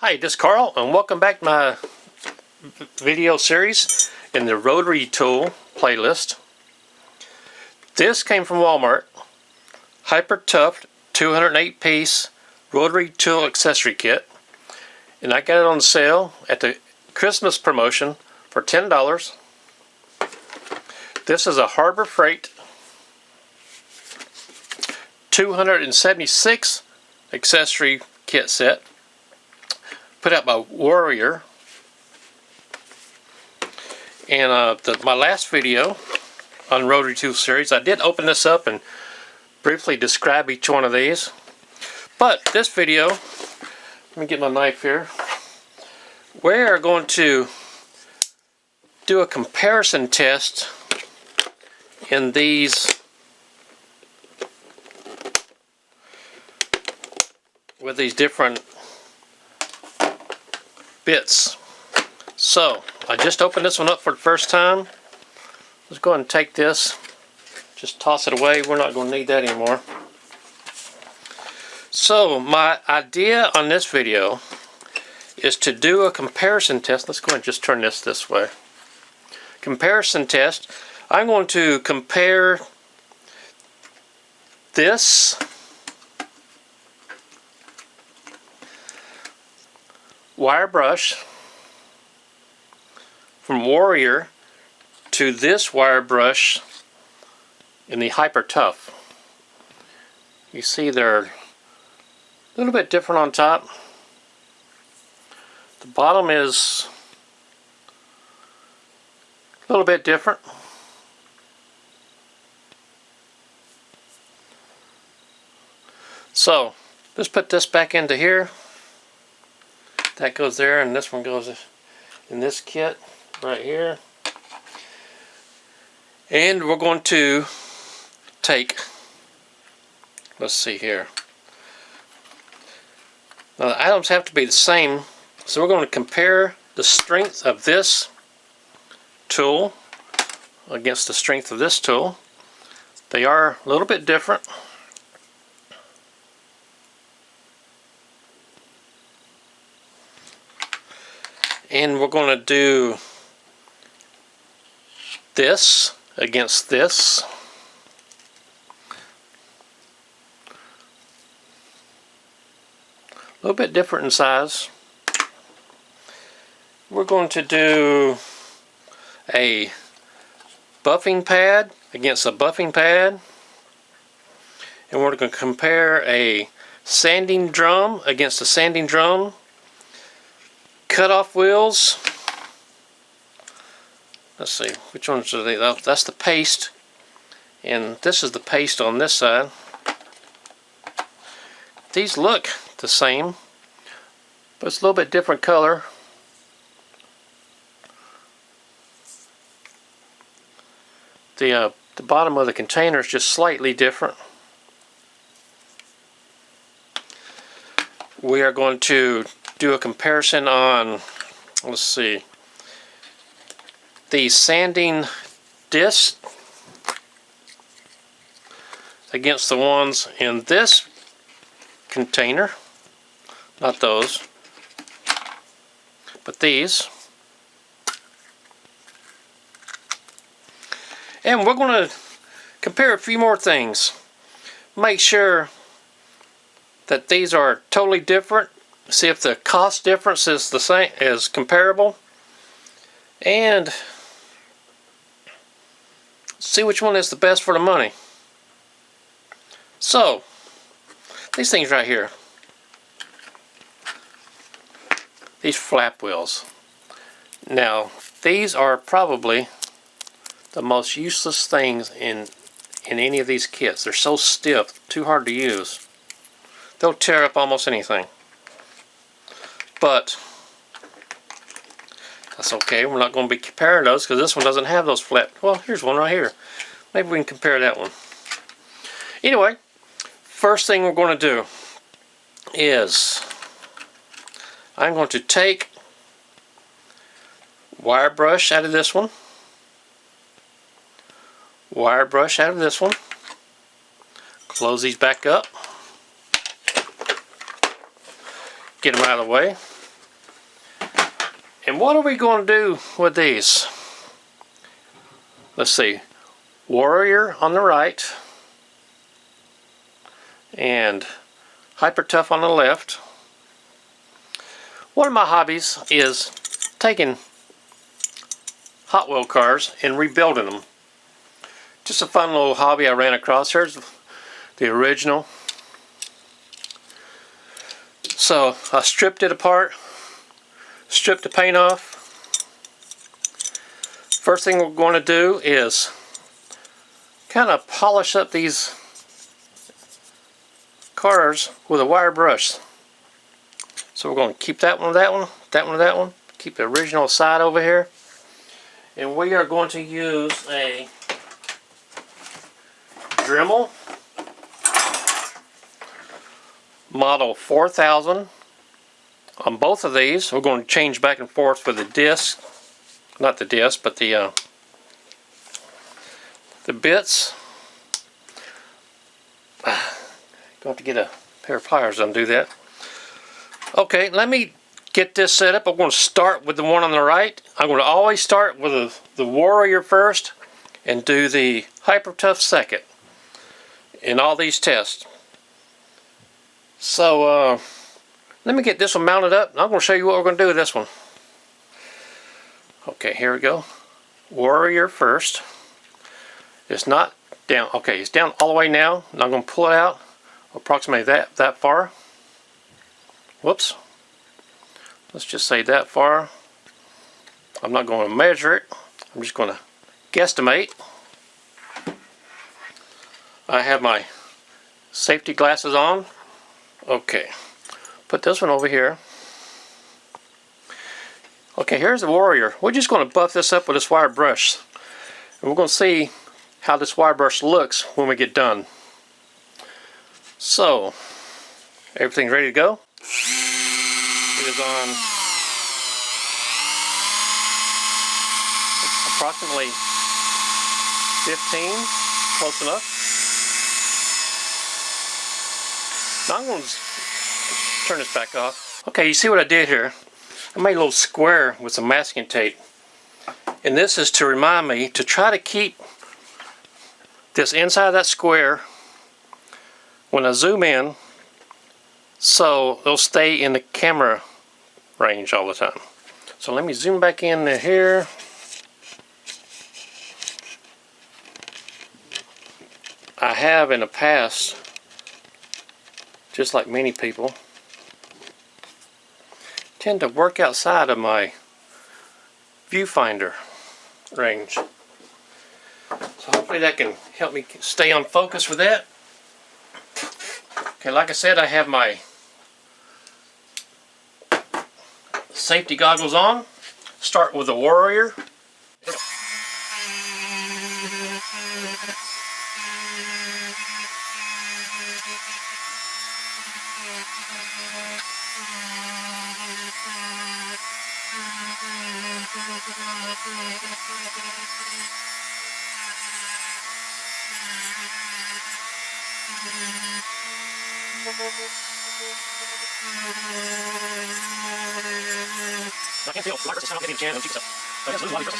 Hi, this is Carl, and welcome back to my video series in the Rotary tool playlist. This came from Walmart. Hyper Tough 208 piece Rotary tool accessory kit, and I got it on sale at the Christmas promotion for $10. This is a Harbor Freight 276 accessory kit set, put out by Warrior. And my last video on Rotary tool series, I did open this up and briefly describe each one of these. But this video, let me get my knife here. We're going to do a comparison test in these with these different bits. So I just opened this one up for the first time. Let's go ahead and take this, just toss it away. We're not going to need that anymore. So my idea on this video is to do a comparison test. Let's go ahead and just turn this way. Comparison test. I'm going to compare this wire brush from Warrior to this wire brush in the Hyper Tough. You see they're a little bit different on top. The bottom is a little bit different. So let's put this back into here. That goes there, and this one goes in this kit right here. And we're going to take, let's see here. Now the items have to be the same, so we're going to compare the strength of this tool against the strength of this tool. They are a little bit different. And we're going to do this against this. A little bit different in size. We're going to do a buffing pad against a buffing pad. And we're going to compare a sanding drum against a sanding drum. Cutoff wheels. Let's see, which ones are they? That's the paste, and this is the paste on this side. These look the same, but it's a little bit different color. The bottom of the container is just slightly different. We are going to do a comparison on, let's see, the sanding disc against the ones in this container, not those, but these. And we're going to compare a few more things. Make sure that these are totally different. See if the cost difference is the same, is comparable, and see which one is the best for the money. So these things right here, these flap wheels. Now these are probably the most useless things in any of these kits. They're so stiff, too hard to use. They'll tear up almost anything. But that's okay. We're not going to be comparing those because this one doesn't have those flat. Well, here's one right here. Maybe we can compare that one. Anyway, first thing we're going to do is I'm going to take wire brush out of this one, wire brush out of this one, close these back up, get them out of the way. And what are we going to do with these? Let's see. Warrior on the right and Hyper Tough on the left. One of my hobbies is taking Hot Wheel cars and rebuilding them. Just a fun little hobby I ran across. Here's the original. So I stripped it apart, stripped the paint off. First thing we're going to do is kind of polish up these cars with a wire brush. So we're going to keep that one, that one, that one, that one. Keep the original side over here. And we are going to use a Dremel model 4000 on both of these. We're going to change back and forth with the disc, not the disc, but the bits. Going to have to get a pair of pliers to undo that. Okay, let me get this set up. I'm going to start with the one on the right. I'm going to always start with the Warrior first and do the Hyper Tough second in all these tests. So let me get this one mounted up. I'm going to show you what we're going to do with this one. Okay, here we go. Warrior first. It's not down. Okay, it's down all the way now. And I'm going to pull it out approximately that far. Whoops. Let's just say that far. I'm not going to measure it. I'm just going to guesstimate. I have my safety glasses on. Okay, put this one over here. Okay, here's the Warrior. We're just going to buff this up with this wire brush. And we're going to see how this wire brush looks when we get done. So, everything's ready to go. It is on approximately 15, close enough. Now I'm going to turn this back off. Okay, you see what I did here? I made a little square with some masking tape. And this is to remind me to try to keep this inside of that square when I zoom in, so it'll stay in the camera range all the time. So let me zoom back in here. I have in the past, just like many people, tend to work outside of my viewfinder range. So hopefully that can help me stay on focus with that. Okay, like I said, I have my safety goggles on. Start with the Warrior. I can't feel my versus not getting a chance to keep this up. So I just lose a lot of these.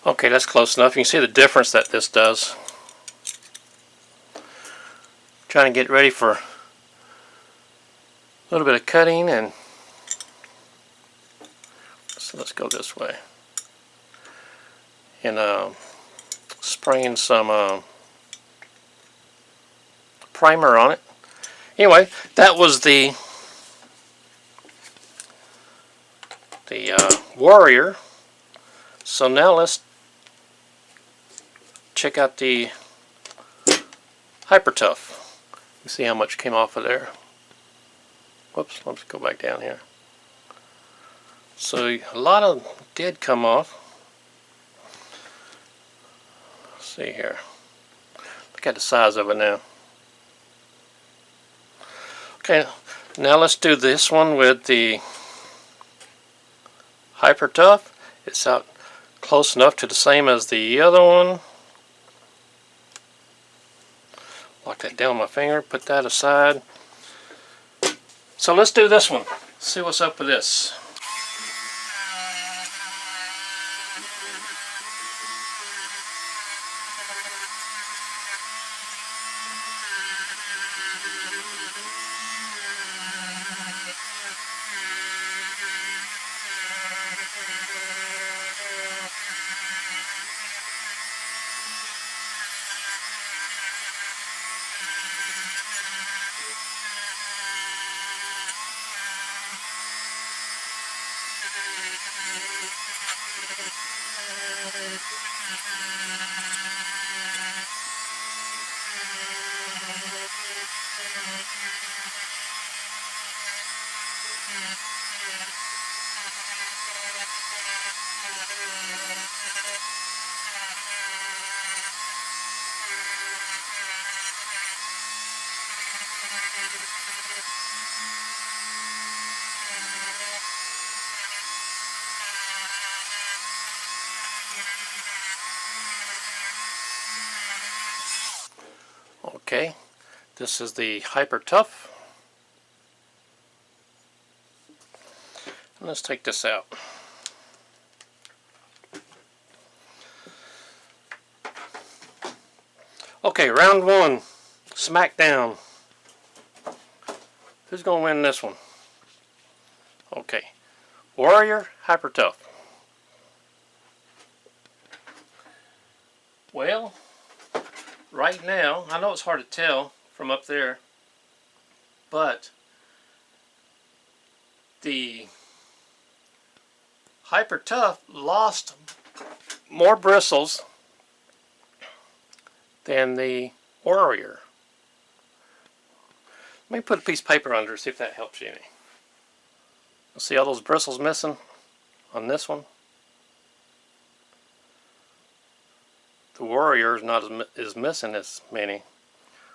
Okay, that's close enough. You can see the difference that this does. Trying to get ready for a little bit of cutting, and so let's go this way. And spraying some primer on it. Anyway, that was the Warrior. So now let's check out the Hyper Tough. You see how much came off of there. Whoops, let's go back down here. So a lot of did come off. Let's see here. Look at the size of it now. Okay, now let's do this one with the Hyper Tough. It's out close enough to the same as the other one. Lock that down with my finger, put that aside. So let's do this one. See what's up with this. Okay, this is the Hyper Tough. Let's take this out. Okay, round one, smackdown. Who's going to win this one? Okay, Warrior, Hyper Tough. Well, right now, I know it's hard to tell from up there, but the Hyper Tough lost more bristles than the Warrior. Let me put a piece of paper under, see if that helps you any. See all those bristles missing on this one? The Warrior is not is missing as many.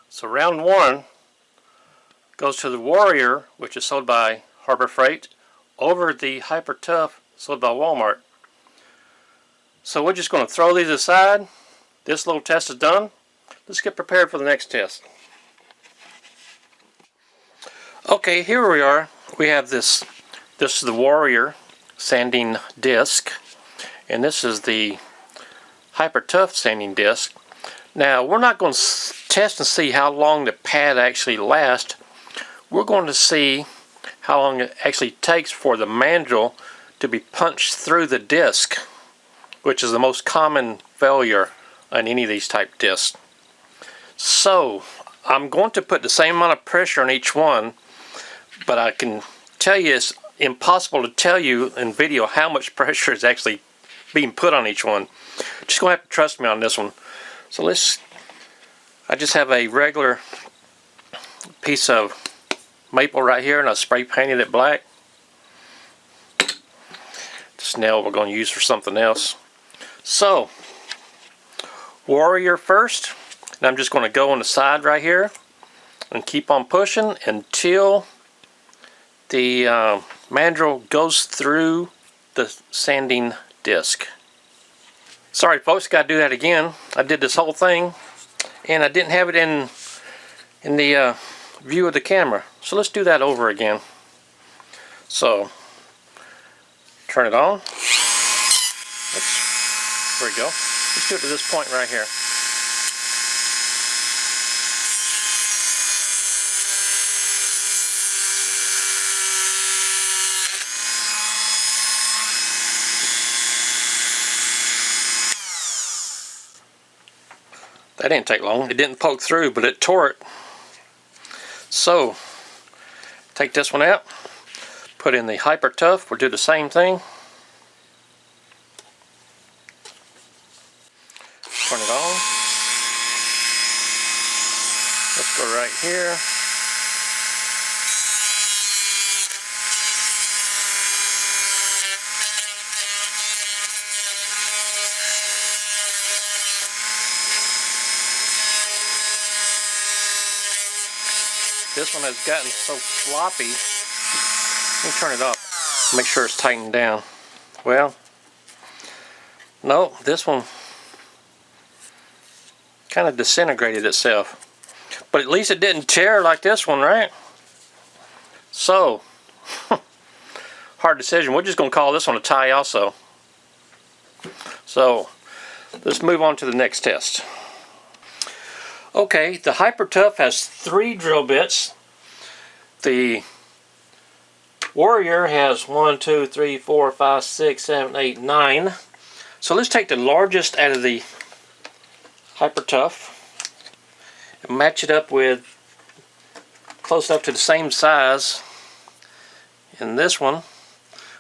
So round one goes to the Warrior, which is sold by Harbor Freight, over the Hyper Tough, sold by Walmart. So we're just going to throw these aside. This little test is done. Let's get prepared for the next test. Okay, here we are. We have this. This is the Warrior sanding disc, and this is the Hyper Tough sanding disc. Now, we're not going to test and see how long the pad actually lasts. We're going to see how long it actually takes for the mandrel to be punched through the disc, which is the most common failure on any of these type discs. So, I'm going to put the same amount of pressure on each one, but I can tell you it's impossible to tell you in video how much pressure is actually being put on each one. Just going to have to trust me on this one. So I just have a regular piece of maple right here, and I spray painted it black. This nail we're going to use for something else. So, Warrior first, and I'm just going to go on the side right here and keep on pushing until the mandrel goes through the sanding disc. Sorry folks, got to do that again. I did this whole thing and I didn't have it in the view of the camera. So let's do that over again. So turn it on. Oops. There we go. Let's do it to this point right here. That didn't take long. It didn't poke through, but it tore it. So, take this one out, put in the Hyper Tough. We'll do the same thing. Turn it on. Let's go right here. This one has gotten so floppy. Let me turn it off. Make sure it's tightened down. Well, no, this one kind of disintegrated itself. But at least it didn't tear like this one, right? So, hard decision. We're just going to call this one a tie also. So, let's move on to the next test. Okay, the Hyper Tough has 3 drill bits. The Warrior has 1, 2, 3, 4, 5, 6, 7, 8, 9. So let's take the largest out of the Hyper Tough and match it up with close up to the same size in this one.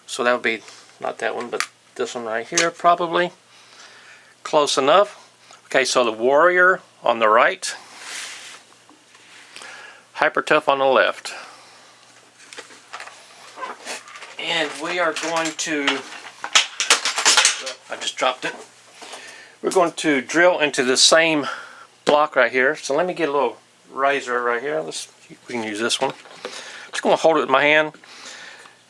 So that would be not that one, but this one right here probably. Close enough. Okay, so the Warrior on the right, Hyper Tough on the left. And we are going to, I just dropped it. We're going to drill into the same block right here. So let me get a little razor right here. We can use this one. Just going to hold it with my hand,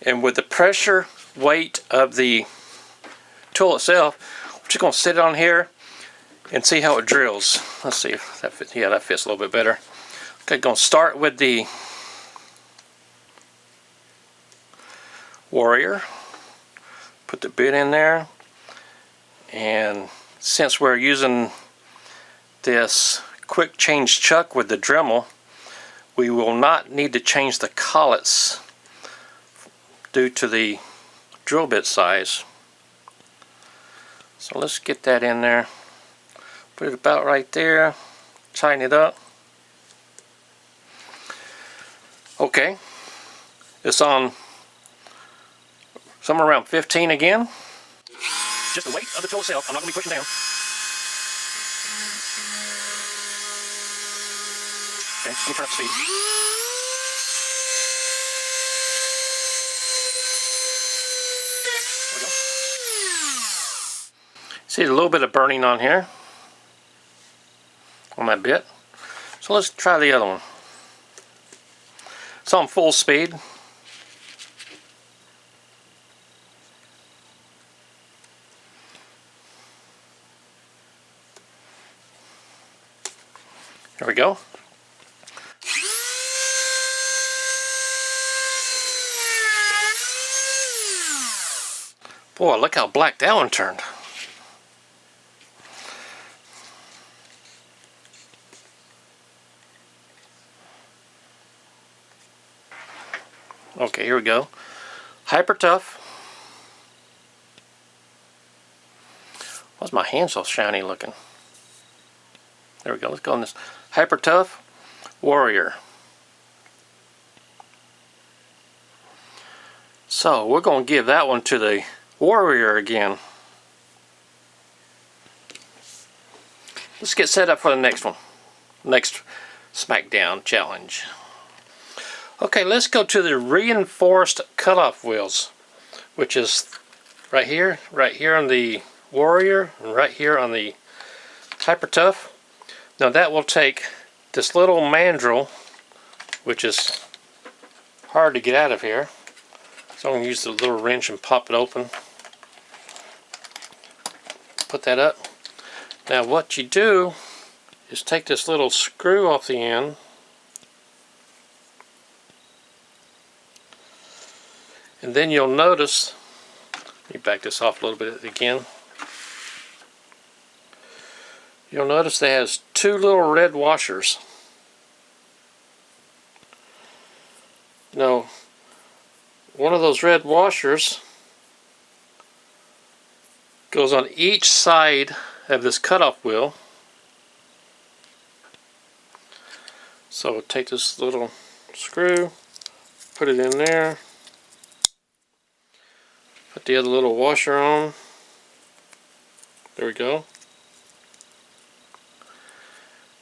and with the pressure weight of the tool itself, we're just going to sit it on here and see how it drills. Let's see if that fits. Yeah, that fits a little bit better. Okay, going to start with the Warrior. Put the bit in there, and since we're using this quick change chuck with the Dremel, we will not need to change the collets due to the drill bit size. So let's get that in there. Put it about right there. Tighten it up. Okay. It's on somewhere around 15 again. Just the weight of the tool itself. I'm not going to be pushing down. Okay, let me turn up the speed. There we go. See a little bit of burning on here, on that bit. So let's try the other one. It's on full speed. There we go. Boy, look how black that one turned. Okay, here we go. Hyper Tough. Why's my hand so shiny looking? There we go. Let's go on this. Hyper Tough Warrior. So we're going to give that one to the Warrior again. Let's get set up for the next one. Next Smackdown challenge. Okay, let's go to the reinforced cutoff wheels, which is right here on the Warrior, and right here on the Hyper Tough. Now that will take this little mandrel, which is hard to get out of here. So I'm going to use the little wrench and pop it open. Put that up. Now what you do is take this little screw off the end. And then you'll notice, let me back this off a little bit again. You'll notice it has 2 little red washers. Now, one of those red washers goes on each side of this cutoff wheel. So take this little screw, put it in there, put the other little washer on. There we go.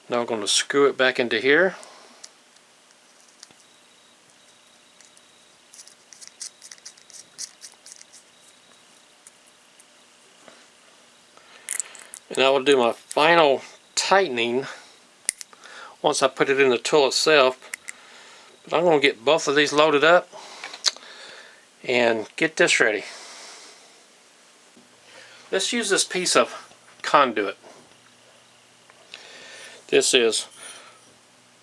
Now I'm going to screw it back into here. And I will do my final tightening once I put it in the tool itself. But I'm going to get both of these loaded up and get this ready. Let's use this piece of conduit. This is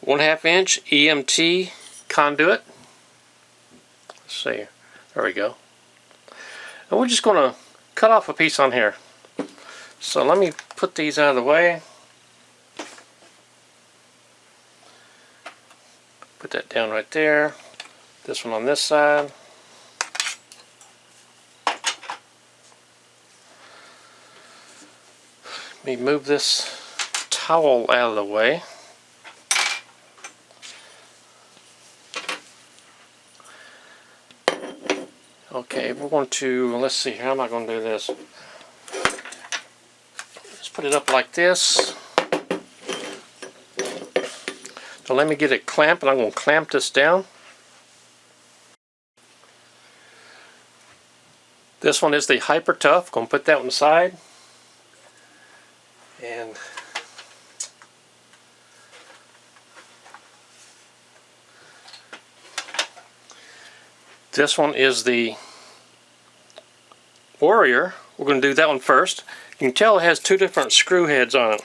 1/2 inch EMT conduit. Let's see, there we go. And we're just going to cut off a piece on here. So let me put these out of the way. Put that down right there. This one on this side. Let me move this towel out of the way. Okay, we're going to, let's see, how am I going to do this? Let's put it up like this. So let me get it clamped, and I'm going to clamp this down. This one is the Hyper Tough. Going to put that on the side. And this one is the Warrior. We're going to do that one first. You can tell it has two different screw heads on it.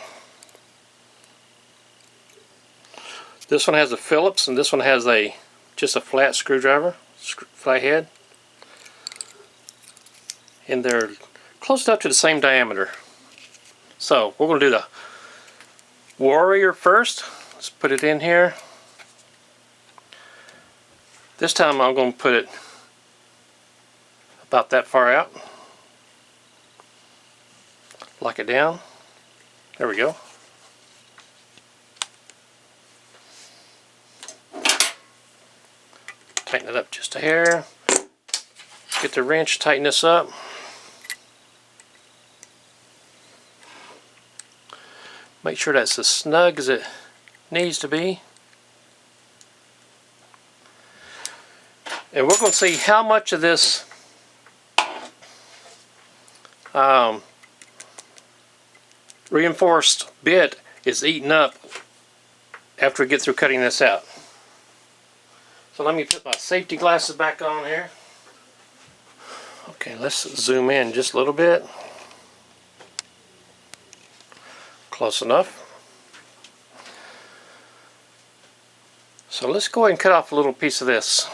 This one has a Phillips, and this one has just a flat screwdriver, flat head. And they're close enough to the same diameter. So we're going to do the Warrior first. Let's put it in here. This time I'm going to put it about that far out. Lock it down. There we go. Tighten it up just a hair. Get the wrench, tighten this up. Make sure that's as snug as it needs to be. And we're going to see how much of this reinforced bit is eaten up after we get through cutting this out. So let me put my safety glasses back on here. Okay, let's zoom in just a little bit. Close enough. So let's go ahead and cut off a little piece of this.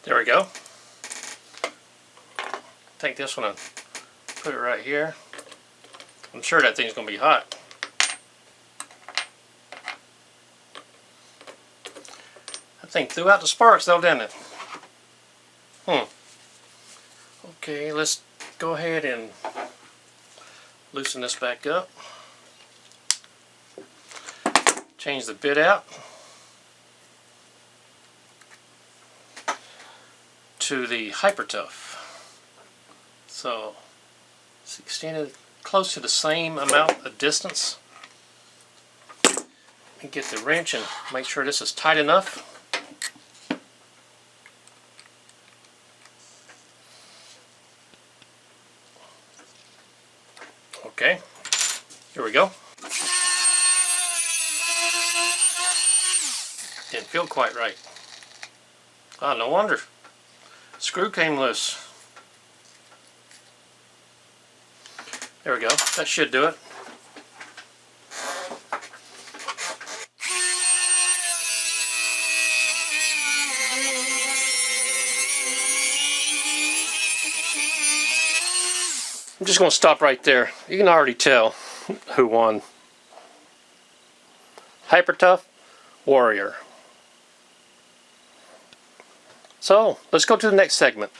There we go. Take this one and put it right here. I'm sure that thing's going to be hot. That thing threw out the sparks though, didn't it? Okay, let's go ahead and loosen this back up. Change the bit out to the Hyper Tough. So it's extended close to the same amount of distance. And get the wrench and make sure this is tight enough. Okay, here we go. Didn't feel quite right. Ah, no wonder. Screw came loose. There we go. That should do it. I'm just going to stop right there. You can already tell who won. Hyper Tough, Warrior. So let's go to the next segment.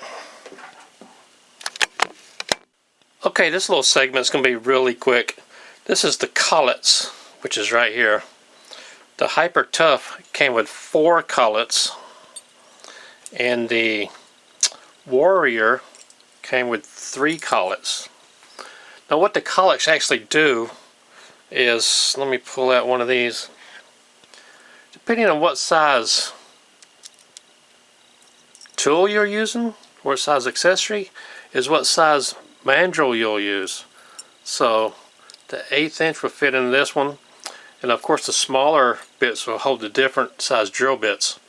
Okay, this little segment is going to be really quick. This is the collets, which is right here. The Hyper Tough came with 4 collets, and the Warrior came with 3 collets. Now what the collets actually do is, let me pull out one of these. Depending on what size tool you're using, what size accessory, is what size mandrel you'll use. So the 1/8 inch will fit in this one, and of course the smaller bits will hold the different size drill bits.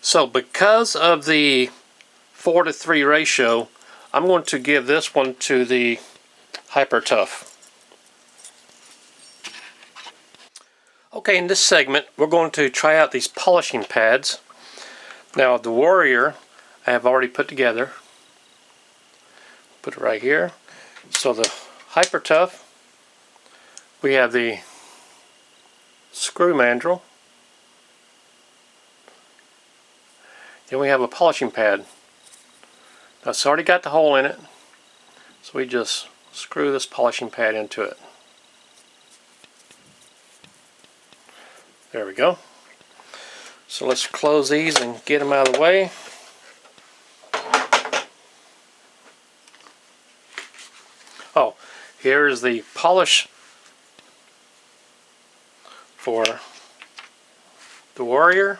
So because of the 4:3 ratio, I'm going to give this one to the Hyper Tough. Okay, in this segment we're going to try out these polishing pads. Now the Warrior I have already put together. Put it right here. So the Hyper Tough, we have the screw mandrel. Then we have a polishing pad. Now it's already got the hole in it, so we just screw this polishing pad into it. There we go. So let's close these and get them out of the way. Oh, here is the polish for the Warrior,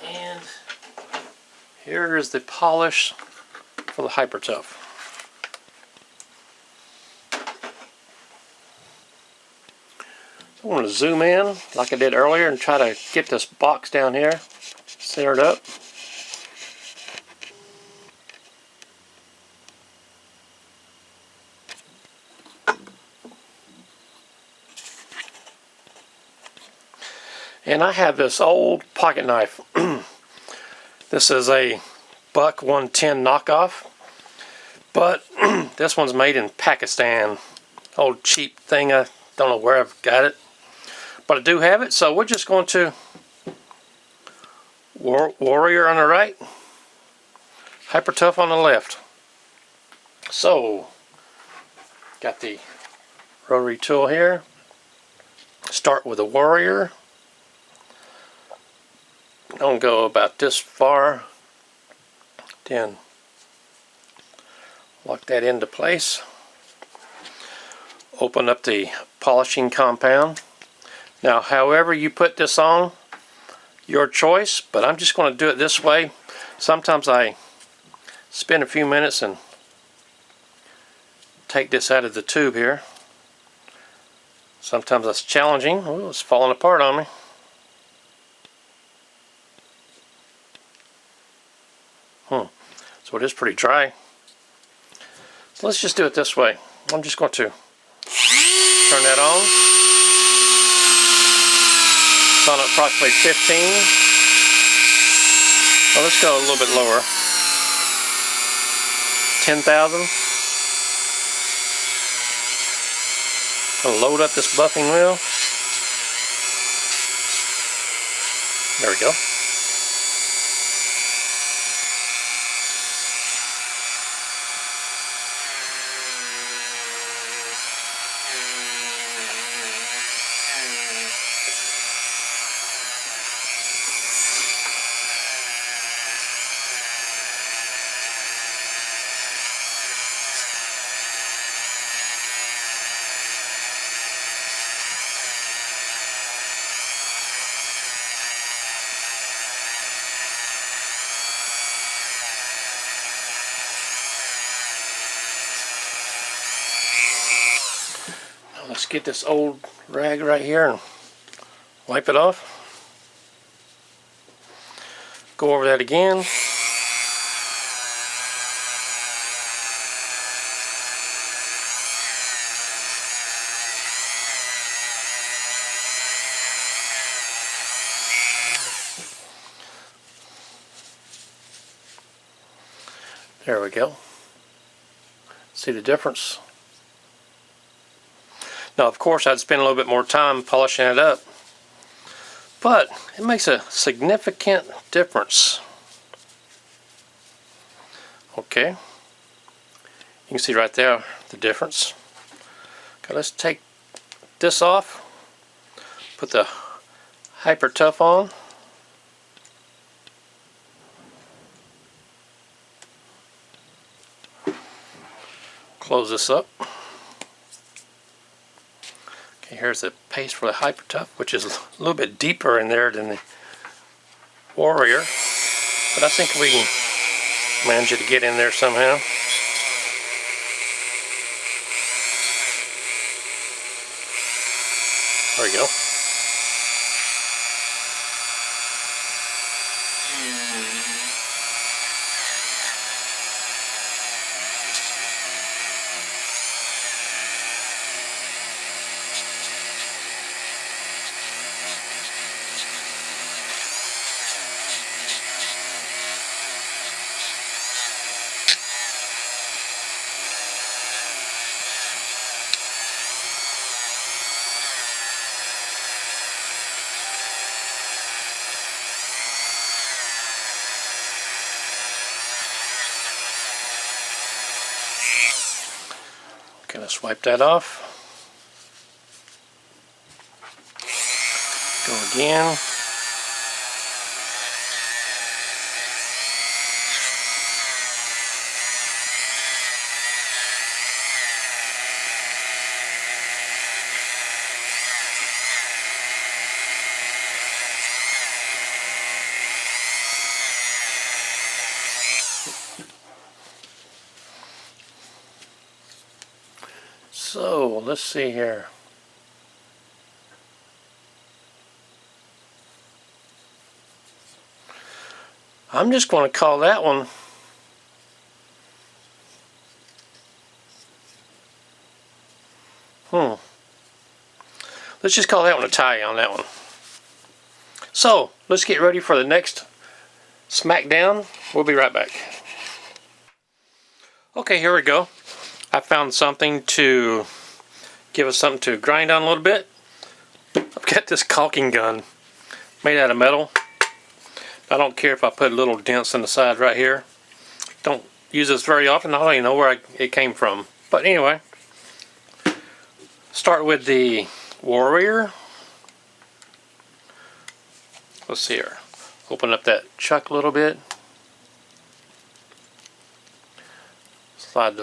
and here is the polish for the Hyper Tough. So I'm going to zoom in like I did earlier and try to get this box down here centered up. And I have this old pocket knife. This is a Buck 110 knockoff, but this one's made in Pakistan. Old cheap thing, I don't know where I've got it, but I do have it. So we're just going to Warrior on the right, Hyper Tough on the left. So got the rotary tool here. Start with the Warrior. Don't go about this far, then lock that into place. Open up the polishing compound. Now however you put this on, your choice, but I'm just going to do it this way. Sometimes I spend a few minutes and take this out of the tube here. Sometimes that's challenging. Oh, it's falling apart on me. So it is pretty dry. So let's just do it this way. I'm just going to turn that on. It's on at approximately 15. Well, let's go a little bit lower. 10,000. I'll load up this buffing wheel. There we go. Let's get this old rag right here and wipe it off. Go over that again. There we go. See the difference? Now of course I'd spend a little bit more time polishing it up, but it makes a significant difference. Okay, you can see right there the difference. Okay, let's take this off, put the Hyper Tough on. Close this up. Okay, here's the paste for the Hyper Tough, which is a little bit deeper in there than the Warrior, but I think we can manage it to get in there somehow. There we go. Okay, let's wipe that off. Go again. So, let's see here. I'm just going to call that one let's just call that one a tie on that one. So, let's get ready for the next smackdown. We'll be right back. Okay, here we go. I found something to give us something to grind on a little bit. I've got this caulking gun made out of metal. I don't care if I put little dents in the side right here. Don't use this very often. I don't even know where it came from. But anyway, start with the Warrior. Let's see here. Open up that chuck a little bit. Slide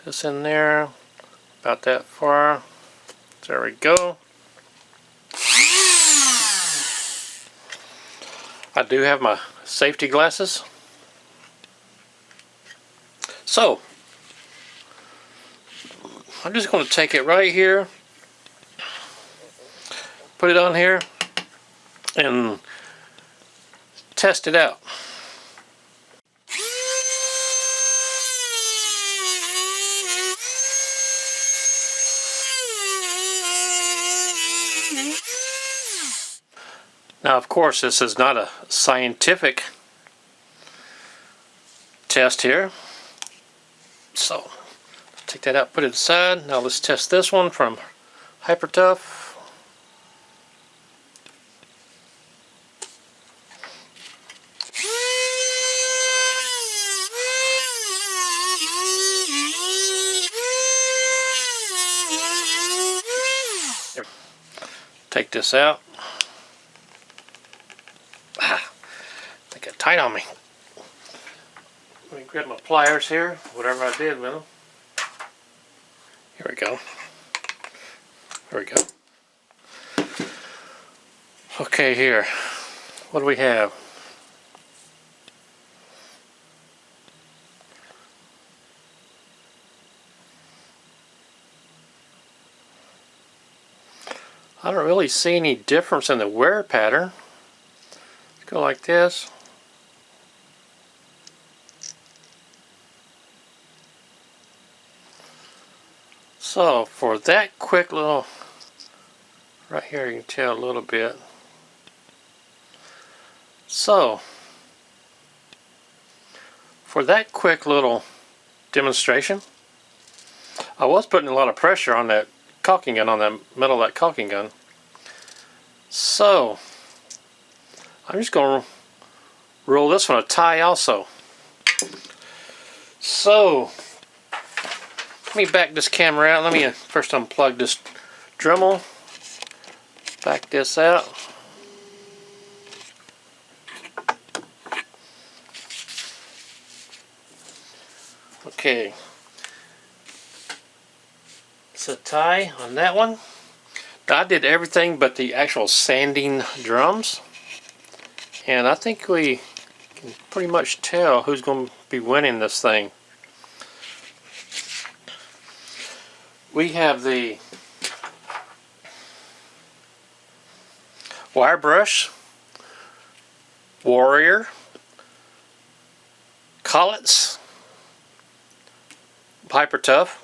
this in there. About that far. There we go. I do have my safety glasses. So, I'm just going to take it right here, put it on here, and test it out. Now, of course, this is not a scientific test here. So, take that out, put it aside. Now let's test this one from Hyper Tough. Take this out. They got tight on me. Let me grab my pliers here, whatever I did with them. Here we go. There we go. Okay, here. What do we have? I don't really see any difference in the wear pattern. Let's go like this. So for that quick little, right here you can tell a little bit. So for that quick little demonstration, I was putting a lot of pressure on that caulking gun, on that metal of that caulking gun. So I'm just going to roll this one a tie also. So let me back this camera out. Let me first unplug this Dremel. Back this out. Okay. It's a tie on that one. I did everything but the actual sanding drums. And I think we can pretty much tell who's going to be winning this thing. We have the wire brush, Warrior, Collets, Hyper Tough,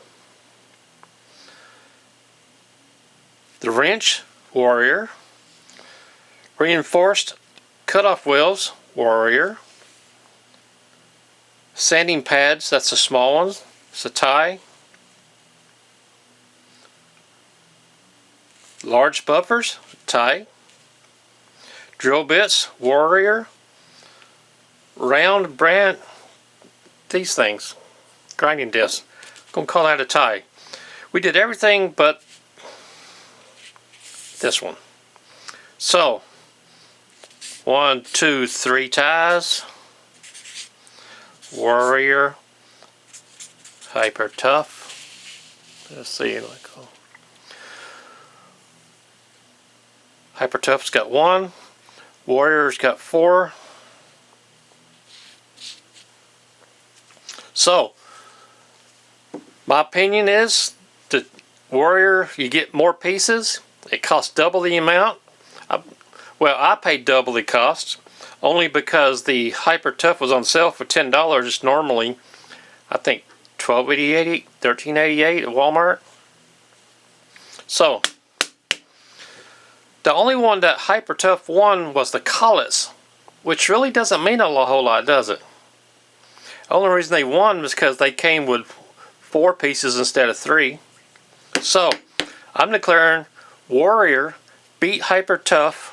the wrench, Warrior, reinforced cutoff wheels, Warrior, sanding pads, that's the small ones, it's a tie, large buffers, tie, drill bits, Warrior, round brand, these things, grinding discs. I'm going to call that a tie. We did everything but this one. So 1, 2, 3 ties, Warrior, Hyper Tough. Let's see, Hyper Tough's got 1, Warrior's got 4. So my opinion is the Warrior, you get more pieces. It costs double the amount. Well, I paid double the cost only because the Hyper Tough was on sale for $10. It's normally, I think, $12.88, $13.88 at Walmart. So the only one that Hyper Tough won was the collets, which really doesn't mean a whole lot, does it? The only reason they won was because they came with 4 pieces instead of 3. So I'm declaring Warrior beat Hyper Tough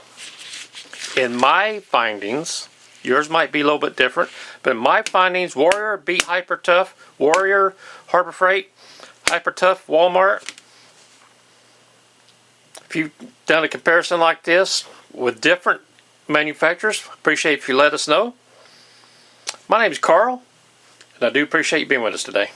in my findings. Yours might be a little bit different, but in my findings, Warrior beat Hyper Tough. Warrior, Harbor Freight, Hyper Tough, Walmart. If you've done a comparison like this with different manufacturers, appreciate if you let us know. My name is Carl, and I do appreciate you being with us today.